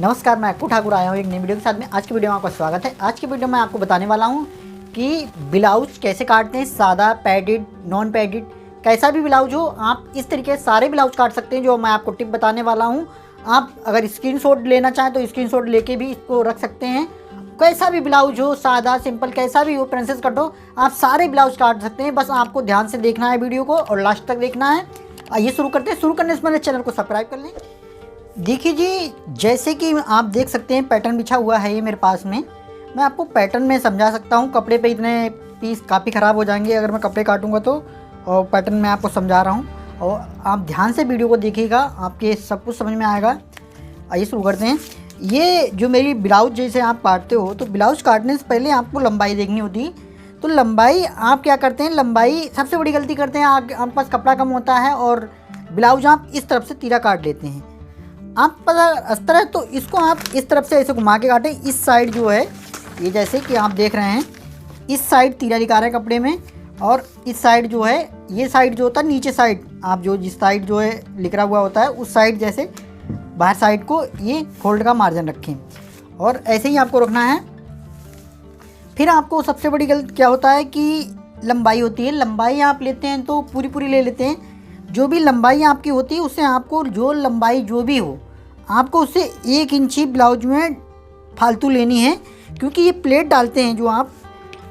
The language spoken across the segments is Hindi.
नमस्कार, मैं अक्कू ठाकुर आया हूँ एक नई वीडियो के साथ में। आज की वीडियो में आपका स्वागत है। आज की वीडियो में आपको बताने वाला हूँ कि ब्लाउज कैसे काटते हैं, सादा, पैडेड, नॉन पैडेड, कैसा भी ब्लाउज हो आप इस तरीके से सारे ब्लाउज काट सकते हैं। जो मैं आपको टिप बताने वाला हूँ, आप अगर स्क्रीनशॉट लेना चाहें तो स्क्रीनशॉट लेके भी इसको रख सकते हैं। कैसा भी ब्लाउज हो, सादा, सिंपल, कैसा भी हो, प्रिंसेस कट हो, आप सारे ब्लाउज काट सकते हैं। बस आपको ध्यान से देखना है वीडियो को और लास्ट तक देखना है। आइए शुरू करते हैं। शुरू करने से पहले चैनल को सब्सक्राइब कर लें। देखिए जी, जैसे कि आप देख सकते हैं पैटर्न बिछा हुआ है ये मेरे पास में। मैं आपको पैटर्न में समझा सकता हूँ। कपड़े पे इतने पीस काफ़ी ख़राब हो जाएंगे अगर मैं कपड़े काटूंगा तो। और पैटर्न में आपको समझा रहा हूँ और आप ध्यान से वीडियो को देखिएगा, आपके सब कुछ समझ में आएगा। आइए शुरू करते हैं। ये जो मेरी ब्लाउज जैसे आप काटते हो तो ब्लाउज काटने से पहले आपको लंबाई देखनी होती है। तो लंबाई आप क्या करते हैं, लंबाई सबसे बड़ी गलती करते हैं। आपके पास कपड़ा कम होता है और ब्लाउज आप इस तरफ से तीरा काट लेते हैं। आप पता अस्तर है तो इसको आप इस तरफ से ऐसे घुमा के काटें। इस साइड जो है ये जैसे कि आप देख रहे हैं, इस साइड तीरा दिखा रहे हैं कपड़े में, और इस साइड जो है, ये साइड जो होता है नीचे साइड, आप जो जिस साइड जो है लिखा हुआ होता है उस साइड जैसे बाहर साइड को ये फोल्ड का मार्जिन रखें और ऐसे ही आपको रखना है। फिर आपको सबसे बड़ी गलती क्या होता है कि लंबाई होती है। लंबाई आप लेते हैं तो पूरी ले लेते हैं। जो भी लंबाई आपकी होती है उससे आपको जो लंबाई जो भी हो आपको उससे 1 इंची ब्लाउज में फालतू लेनी है। क्योंकि ये प्लेट डालते हैं,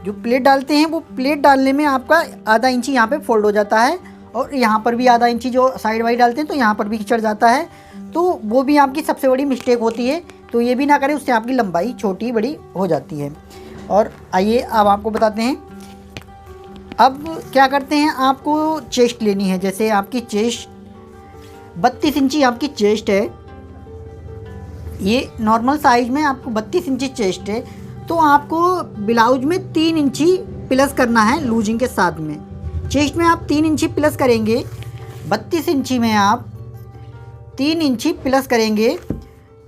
जो प्लेट डालते हैं वो प्लेट डालने में आपका आधा इंची यहाँ पे फोल्ड हो जाता है और यहाँ पर भी आधा इंची जो साइड वाइड डालते हैं तो यहाँ पर भी खिंचड़ जाता है। तो वो भी आपकी सबसे बड़ी मिस्टेक होती है। तो ये भी ना करें, उससे आपकी लंबाई छोटी बड़ी हो जाती है। और आइए अब आपको बताते हैं। अब क्या करते हैं, आपको चेस्ट लेनी है। जैसे आपकी चेस्ट 32 इंची आपकी चेस्ट है, ये नॉर्मल साइज में आपको 32 इंची चेस्ट है। तो आपको ब्लाउज में 3 इंची प्लस करना है लूजिंग के साथ में। चेस्ट में आप 3 इंची प्लस करेंगे, 32 इंची में आप 3 इंची प्लस करेंगे,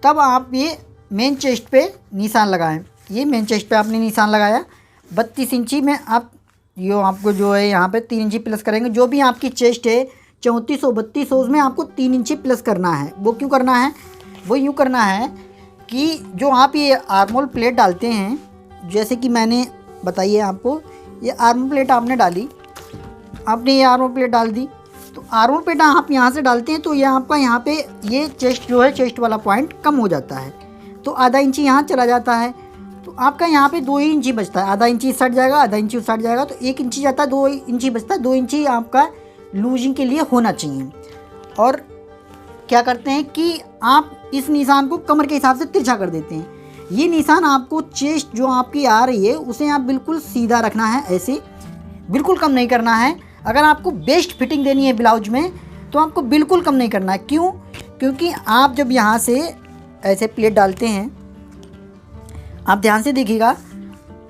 तब आप ये मेन चेस्ट पे निशान लगाएं। ये मेन चेस्ट पे आपने निशान लगाया 32 इंची में। आप यो आपको जो है यहाँ पे 3 इंची प्लस करेंगे। जो भी आपकी चेस्ट है 3400 3200 उसमें आपको 3 इंची प्लस करना है। वो क्यों करना है, वो यूँ करना है कि जो आप ये आर्मोल प्लेट डालते हैं, जैसे कि मैंने बताइए आपको, ये आर्मोल प्लेट आपने डाली, आपने ये आर्मोल प्लेट डाल दी। तो आर्मोल प्लेट आप यहाँ से डालते हैं तो ये आपका यहाँ पे ये चेस्ट जो है, चेस्ट वाला पॉइंट कम हो जाता है। तो आधा इंची यहाँ चला जाता है। तो आपका यहाँ पे 2 ही इंची बचता है। आधा इंची सट जाएगा, आधा इंची सट जाएगा, तो 1 इंची जाता है, 2 इंची बचता है। 2 इंची आपका लूजिंग के लिए होना चाहिए। और क्या करते हैं कि आप इस निशान को कमर के हिसाब से तिरछा कर देते हैं। ये निशान आपको चेस्ट जो आपकी आ रही है उसे आप बिल्कुल सीधा रखना है, ऐसे बिल्कुल कम नहीं करना है। अगर आपको बेस्ट फिटिंग देनी है ब्लाउज में तो आपको बिल्कुल कम नहीं करना है। क्यों? क्योंकि आप जब यहाँ से ऐसे प्लेट डालते हैं, आप ध्यान से देखिएगा,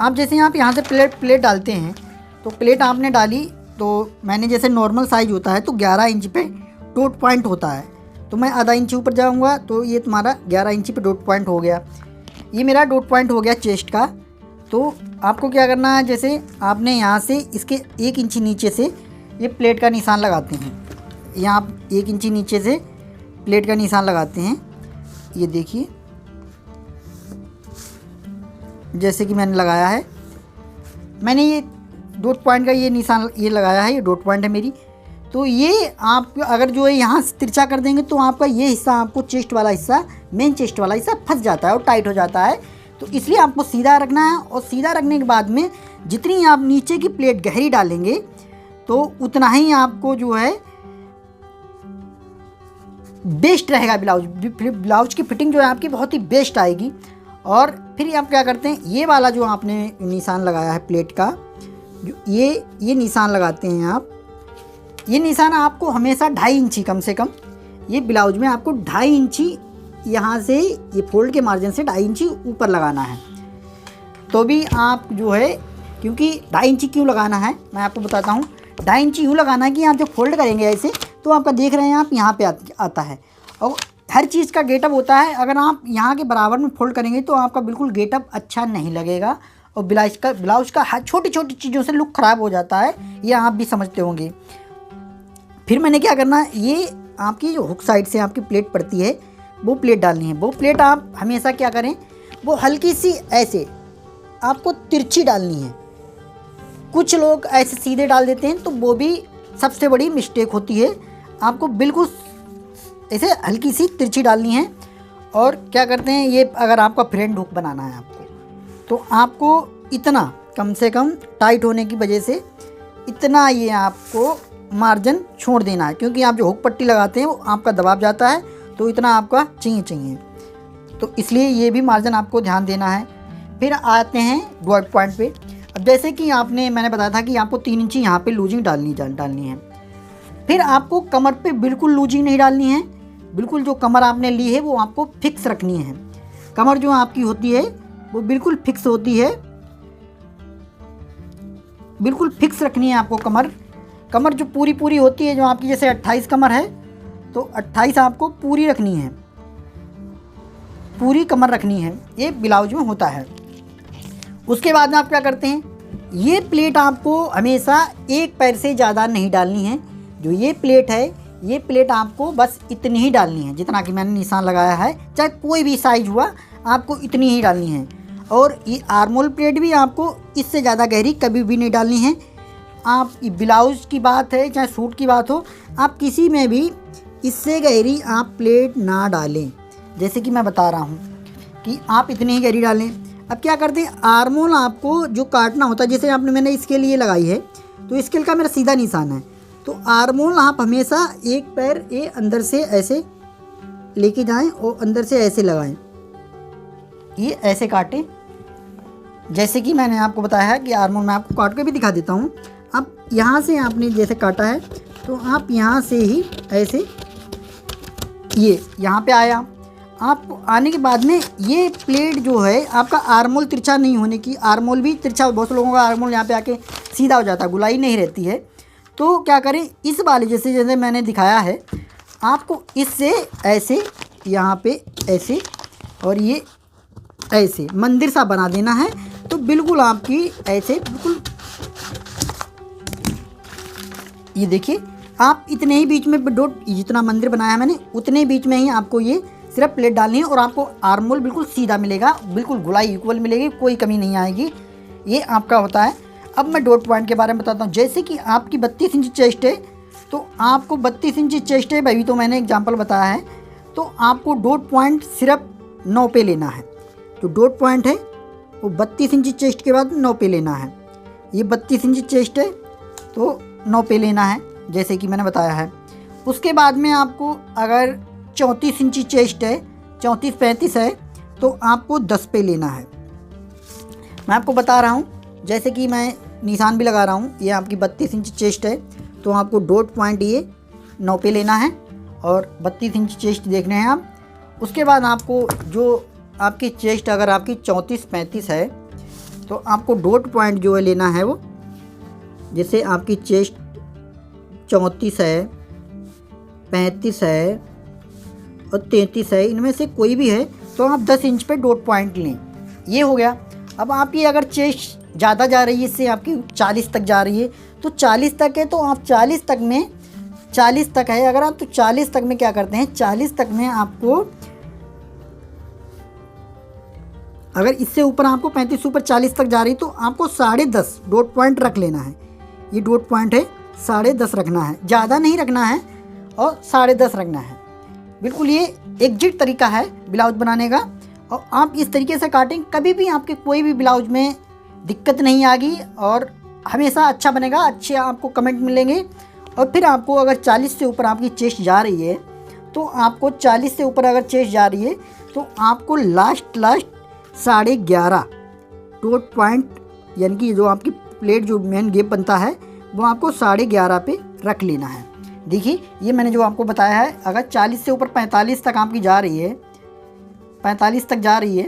आप जैसे आप यहाँ से प्लेट डालते हैं तो प्लेट आपने डाली, तो मैंने जैसे नॉर्मल साइज होता है तो 11 इंच पे डॉट पॉइंट होता है। तो मैं आधा इंच ऊपर जाऊँगा तो ये तुम्हारा 11 इंची पे डॉट पॉइंट हो गया। ये मेरा डॉट पॉइंट हो गया चेस्ट का। तो आपको क्या करना है, जैसे आपने यहाँ से इसके 1 इंची नीचे से ये प्लेट का निशान लगाते हैं। यहाँ आप 1 इंची नीचे से प्लेट का निशान लगाते हैं। ये देखिए जैसे कि मैंने लगाया है, मैंने ये डॉट पॉइंट का ये निशान ये लगाया है, ये डॉट पॉइंट है मेरी। तो ये आप अगर जो है यहाँ से तिरछा कर देंगे तो आपका ये हिस्सा, आपको चेस्ट वाला हिस्सा, मेन चेस्ट वाला हिस्सा फंस जाता है और टाइट हो जाता है। तो इसलिए आपको सीधा रखना है। और सीधा रखने के बाद में जितनी आप नीचे की प्लेट गहरी डालेंगे तो उतना ही आपको जो है बेस्ट रहेगा ब्लाउज की फिटिंग जो है आपकी बहुत ही बेस्ट आएगी। और फिर आप क्या करते हैं, ये वाला जो आपने निशान लगाया है प्लेट का, जो ये निशान लगाते हैं आप। ये निशान आपको हमेशा 2.5 इंची कम से कम, ये ब्लाउज में आपको 2.5 इंची यहाँ से ये फोल्ड के मार्जिन से 2.5 इंची ऊपर लगाना है। तो भी आप जो है, क्योंकि 2.5 इंची क्यों लगाना है मैं आपको बताता हूँ। 2.5 इंची यूँ लगाना है कि आप जब फोल्ड करेंगे ऐसे तो आपका देख रहे हैं आप यहाँ पे आता है। और हर चीज़ का गेटअप होता है। अगर आप यहाँ के बराबर में फोल्ड करेंगे तो आपका बिल्कुल गेटअप अच्छा नहीं लगेगा और ब्लाउज का हर छोटी छोटी चीज़ों से लुक ख़राब हो जाता है, ये आप भी समझते होंगे। फिर मैंने क्या करना है, ये आपकी जो हुक साइड से आपकी प्लेट पड़ती है वो प्लेट डालनी है। वो प्लेट आप हमेशा क्या करें, वो हल्की सी ऐसे आपको तिरछी डालनी है। कुछ लोग ऐसे सीधे डाल देते हैं, तो वो भी सबसे बड़ी मिस्टेक होती है। आपको बिल्कुल ऐसे हल्की सी तिरछी डालनी है। और क्या करते हैं, ये अगर आपका फ्रंट हुक बनाना है आपको, तो आपको इतना कम से कम टाइट होने की वजह से इतना ये आपको मार्जिन छोड़ देना है, क्योंकि आप जो हुक पट्टी लगाते हैं वो आपका दबाव जाता है, तो इतना आपका चाहिए। तो इसलिए ये भी मार्जिन आपको ध्यान देना है। फिर आते हैं डॉट पॉइंट पे। अब जैसे कि मैंने बताया था कि आपको 3 इंची यहाँ पे लूजिंग डालनी है। फिर आपको कमर पे बिल्कुल लूजिंग नहीं डालनी है। बिल्कुल जो कमर आपने ली है वो आपको फिक्स रखनी है। कमर जो आपकी होती है वो बिल्कुल फिक्स होती है, बिल्कुल फिक्स रखनी है आपको कमर जो पूरी होती है, जो आपकी जैसे 28 कमर है तो 28 आपको पूरी रखनी है, पूरी कमर रखनी है। ये ब्लाउज में होता है। उसके बाद में आप क्या करते हैं, ये प्लेट आपको हमेशा एक पैर से ज़्यादा नहीं डालनी है। जो ये प्लेट है, ये प्लेट आपको बस इतनी ही डालनी है, जितना कि मैंने निशान लगाया है, चाहे कोई भी साइज हुआ आपको इतनी ही डालनी है। और ये आर्मोल प्लेट भी आपको इससे ज़्यादा गहरी कभी भी नहीं डालनी है। आप ब्लाउज़ की बात है चाहे सूट की बात हो, आप किसी में भी इससे गहरी आप प्लेट ना डालें। जैसे कि मैं बता रहा हूँ कि आप इतनी ही गहरी डालें। अब क्या करते हैं, आर्मोल आपको जो काटना होता है, जैसे मैंने स्केल ये लगाई है, तो स्केल का मेरा सीधा निशान है, तो आर्मोल आप हमेशा एक पैर ये अंदर से ऐसे लेके जाएं और अंदर से ऐसे लगाएं, ये ऐसे काटें। जैसे कि मैंने आपको बताया है कि आर्मोल मैं आपको काट के भी दिखा देता हूँ। अब यहाँ से आपने जैसे काटा है, तो आप यहाँ से ही ऐसे ये यहाँ पे आया। आप आने के बाद में ये प्लेट जो है आपका आर्मोल तिरछा नहीं होने की, आर्मोल भी तिरछा, बहुत लोगों का आर्मोल यहाँ पे आके सीधा हो जाता है, गुलाई नहीं रहती है। तो क्या करें, इस वाले जैसे मैंने दिखाया है, आपको इससे ऐसे यहाँ पे ऐसे और ये ऐसे मंदिर सा बना देना है। तो बिल्कुल आपकी ऐसे बिल्कुल ये देखिए, आप इतने ही बीच में डॉट, जितना मंदिर बनाया मैंने उतने बीच में ही आपको ये सिर्फ प्लेट डालनी है, और आपको आर्मोल बिल्कुल सीधा मिलेगा, बिल्कुल गुलाई इक्वल मिलेगी, कोई कमी नहीं आएगी। ये आपका होता है। अब मैं डॉट पॉइंट के बारे में बताता हूँ। जैसे कि आपकी 32 इंच चेस्ट है, तो आपको 32 इंच चेस्ट है भाई, तो मैंने एग्जांपल बताया है, तो आपको डॉट पॉइंट सिर्फ 9 पे लेना है। जो डॉट पॉइंट है वो 32 इंच चेस्ट के बाद 9 पे लेना है। ये 32 इंच चेस्ट है तो 9 पे लेना है, जैसे कि मैंने बताया है। उसके बाद में आपको अगर 34 इंची चेस्ट है, 34-35 है, तो आपको 10 पे लेना है। मैं आपको बता रहा हूँ, जैसे कि मैं निशान भी लगा रहा हूँ, ये आपकी 32 इंच चेस्ट है, तो आपको डॉट पॉइंट ये 9 पे लेना है और 32 इंच चेस्ट देखने हैं आप। उसके बाद आपको जो आपकी चेस्ट अगर आपकी 34-35 है, तो आपको डॉट पॉइंट जो है लेना है वो, जैसे आपकी चेस्ट 34 है, 35 है और 33 है, इनमें से कोई भी है, तो आप 10 इंच पे डॉट पॉइंट लें। ये हो गया। अब आपकी अगर चेस्ट ज़्यादा जा रही है, इससे आपकी 40 तक जा रही है, तो 40 तक है, तो आप 40 तक में 40 तक है अगर आप, तो 40 तक में क्या करते हैं, 40 तक में आपको अगर इससे ऊपर आपको 35 से ऊपर 40 तक जा रही, तो आपको 10.5 डॉट पॉइंट रख लेना है। ये डॉट पॉइंट है 10.5 रखना है, ज़्यादा नहीं रखना है और 10.5 रखना है। बिल्कुल ये एग्जैक्ट तरीका है ब्लाउज बनाने का, और आप इस तरीके से काटें, कभी भी आपके कोई भी ब्लाउज में दिक्कत नहीं आएगी और हमेशा अच्छा बनेगा, अच्छे आपको कमेंट मिलेंगे। और फिर आपको अगर 40 से ऊपर आपकी चेस्ट जा रही है, तो आपको 40 से ऊपर अगर चेस्ट जा रही है, तो आपको लास्ट 11.5 डॉट पॉइंट, यानी कि जो आपकी प्लेट जो मेन गेप बनता है वो आपको 11.5 पे रख लेना है। देखिए ये मैंने जो आपको बताया है, अगर 40 से ऊपर 45 तक आपकी जा रही है, 45 तक जा रही है,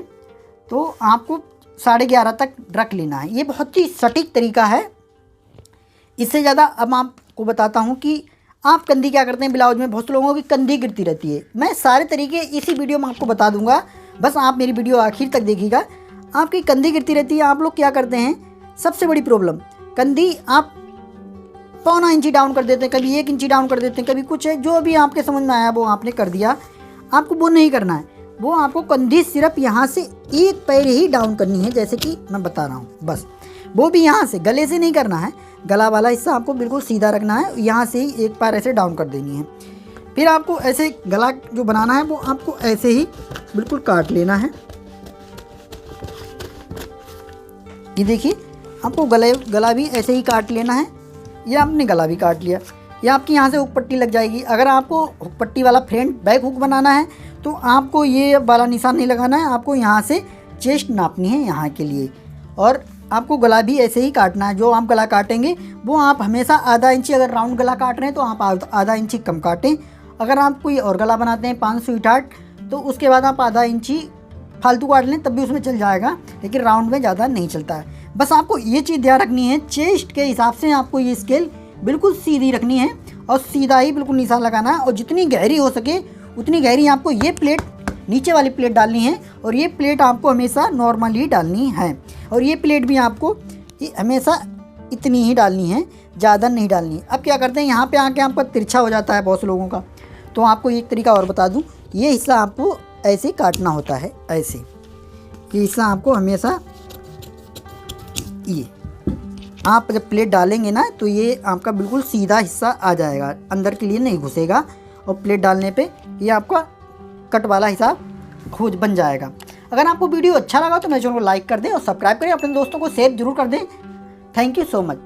तो आपको 11.5 तक रख लेना है। ये बहुत ही सटीक तरीका है। इससे ज़्यादा अब आपको बताता हूँ कि आप कंधी क्या करते हैं ब्लाउज में। बहुत से लोगों की कंधी गिरती रहती है, मैं सारे तरीके इसी वीडियो में आपको बता दूंगा, बस आप मेरी वीडियो आखिर तक देखिएगा। आपकी कंधी गिरती रहती है, आप लोग क्या करते हैं, सबसे बड़ी प्रॉब्लम, कंधी आप 1.25 इंची डाउन कर देते हैं, कभी 1 इंची डाउन कर देते हैं, कभी कुछ है, जो भी आपके समझ में आया वो आपने कर दिया। आपको वो नहीं करना है, वो आपको कंधी सिर्फ यहाँ से एक पैर ही डाउन करनी है, जैसे कि मैं बता रहा हूँ। बस वो भी यहाँ से, गले से नहीं करना है, गला वाला हिस्सा आपको बिल्कुल सीधा रखना है, यहाँ से ही एक पैर ऐसे डाउन कर देनी है। फिर आपको ऐसे गला जो बनाना है वो आपको ऐसे ही बिल्कुल काट लेना है। ये देखिए, आपको गला भी ऐसे ही काट लेना है। ये आपने गला भी काट लिया। ये आपकी यहाँ से हुक पट्टी लग जाएगी। अगर आपको हुक पट्टी वाला फ्रंट बैक हुक बनाना है तो आपको ये वाला निशान नहीं लगाना है, आपको यहाँ से चेस्ट नापनी है यहाँ के लिए। और आपको गला भी ऐसे ही काटना है। जो आप गला काटेंगे वो आप हमेशा आधा इंची, अगर राउंड गला काट रहे हैं तो आप आधा इंची कम काटें। अगर आप कोई और गला बनाते हैं 5 स्वीटहार्ट, तो उसके बाद आप आधा इंची फालतू काट लें, तब भी उसमें चल जाएगा, लेकिन राउंड में ज़्यादा नहीं चलता है। बस आपको ये चीज़ ध्यान रखनी है, चेस्ट के हिसाब से आपको ये स्केल बिल्कुल सीधी रखनी है और सीधा ही बिल्कुल निशान लगाना है। और जितनी गहरी हो सके उतनी गहरी आपको ये प्लेट, नीचे वाली प्लेट डालनी है। और ये प्लेट आपको हमेशा नॉर्मली डालनी है। और ये प्लेट भी आपको हमेशा इतनी ही डालनी है, ज़्यादा नहीं डालनी। अब क्या करते हैं, यहाँ पे आके आपका तिरछा हो जाता है बहुत लोगों का, तो आपको एक तरीका और बता दूँ। ये हिस्सा आपको ऐसे काटना होता है, ऐसे। ये हिस्सा आपको हमेशा, ये आप जब प्लेट डालेंगे ना तो ये आपका बिल्कुल सीधा हिस्सा आ जाएगा, अंदर के लिए नहीं घुसेगा। और प्लेट डालने पे ये आपका कट वाला हिसाब खोज बन जाएगा। अगर आपको वीडियो अच्छा लगा तो मेरे चैनल को लाइक कर दें और सब्सक्राइब करें, अपने दोस्तों को शेयर जरूर कर दें। Thank you so much.